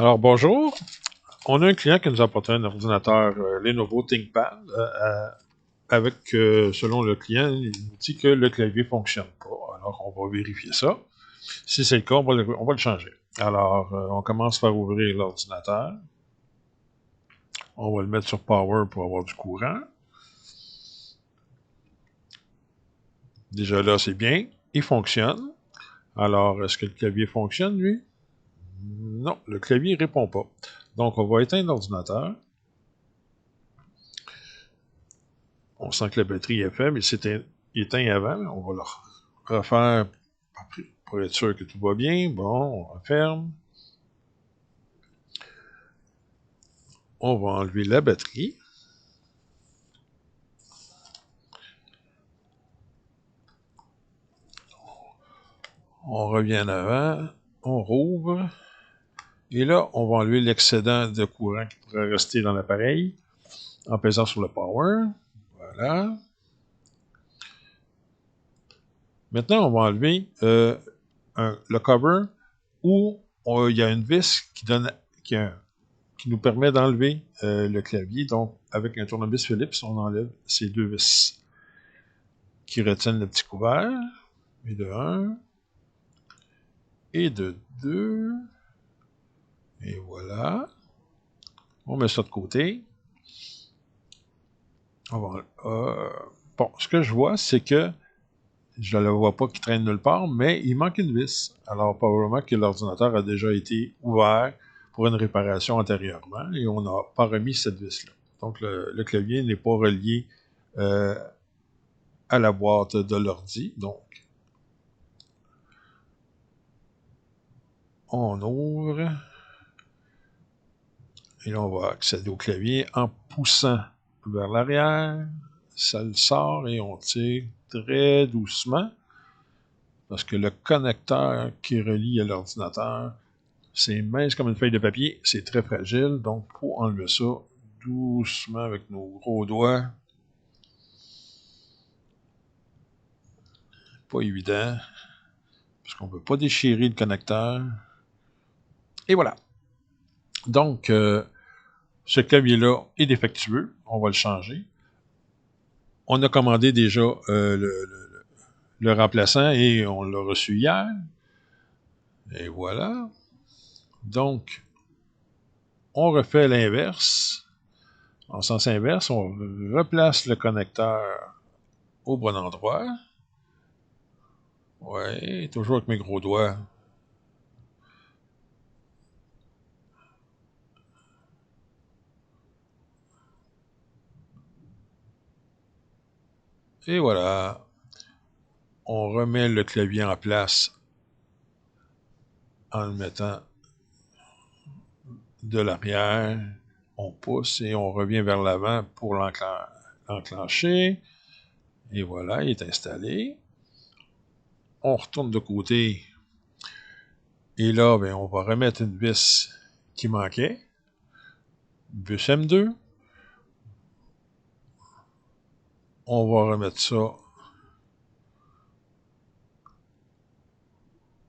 Alors bonjour, on a un client qui nous a apporté un ordinateur Lenovo ThinkPad avec, selon le client, il nous dit que le clavier ne fonctionne pas. Alors on va vérifier ça. Si c'est le cas, on va le changer. Alors on commence par ouvrir l'ordinateur. On va le mettre sur Power pour avoir du courant. Déjà là, c'est bien. Il fonctionne. Alors, est-ce que le clavier fonctionne, lui? Non, le clavier ne répond pas. Donc, on va éteindre l'ordinateur. On sent que la batterie est faible, il s'est éteint avant. On va le refaire pour être sûr que tout va bien. Bon, on referme. On va enlever la batterie. On revient en avant. On rouvre. Et là, on va enlever l'excédent de courant qui pourrait rester dans l'appareil en pesant sur le power. Voilà. Maintenant, on va enlever le cover où il y a une vis qui nous permet d'enlever le clavier. Donc, avec un tournevis Phillips, on enlève ces deux vis qui retiennent le petit couvert. Et de 1. Et de 2. Et voilà. On met ça de côté. Bon, ce que je vois, c'est que je ne le vois pas qui traîne nulle part, mais il manque une vis. Alors, probablement que l'ordinateur a déjà été ouvert pour une réparation antérieurement et on n'a pas remis cette vis-là. Donc, le clavier n'est pas relié à la boîte de l'ordi. Donc, on ouvre. Et là, on va accéder au clavier en poussant vers l'arrière. Ça le sort et on tire très doucement parce que le connecteur qui relie à l'ordinateur, c'est mince comme une feuille de papier, c'est très fragile, donc il faut enlever ça doucement avec nos gros doigts. Pas évident, parce qu'on ne peut pas déchirer le connecteur. Et voilà. Donc, ce clavier-là est défectueux, on va le changer. On a commandé déjà le remplaçant et on l'a reçu hier. Et voilà. Donc, on refait l'inverse. En sens inverse, on replace le connecteur au bon endroit. Ouais, toujours avec mes gros doigts. Et voilà. On remet le clavier en place en le mettant de l'arrière. On pousse et on revient vers l'avant pour l'enclencher. Et voilà, il est installé. On retourne de côté. Et là, ben, on va remettre une vis qui manquait. Vis M2. On va remettre ça.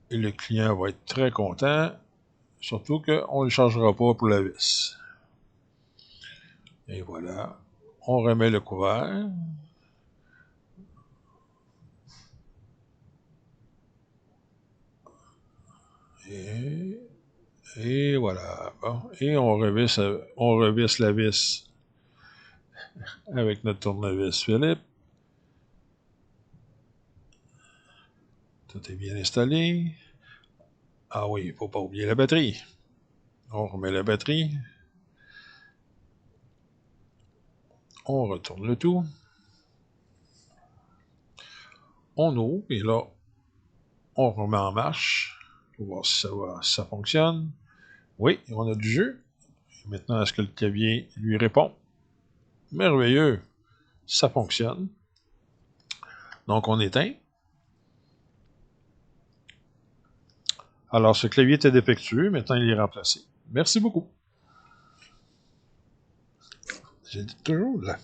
Et le client va être très content. Surtout qu'on ne le changera pas pour la vis. Et voilà. On remet le couvert. Et voilà. Bon. Et on revisse la vis avec notre tournevis Philippe. Tout est bien installé. Ah oui, il ne faut pas oublier la batterie. On remet la batterie. On retourne le tout. On ouvre et là, on remet en marche pour voir si ça fonctionne. Oui, on a du jeu. Maintenant, est-ce que le clavier lui répond? Merveilleux. Ça fonctionne. Donc, on éteint. Alors, ce clavier était défectueux. Maintenant, il est remplacé. Merci beaucoup. J'ai dit toujours là.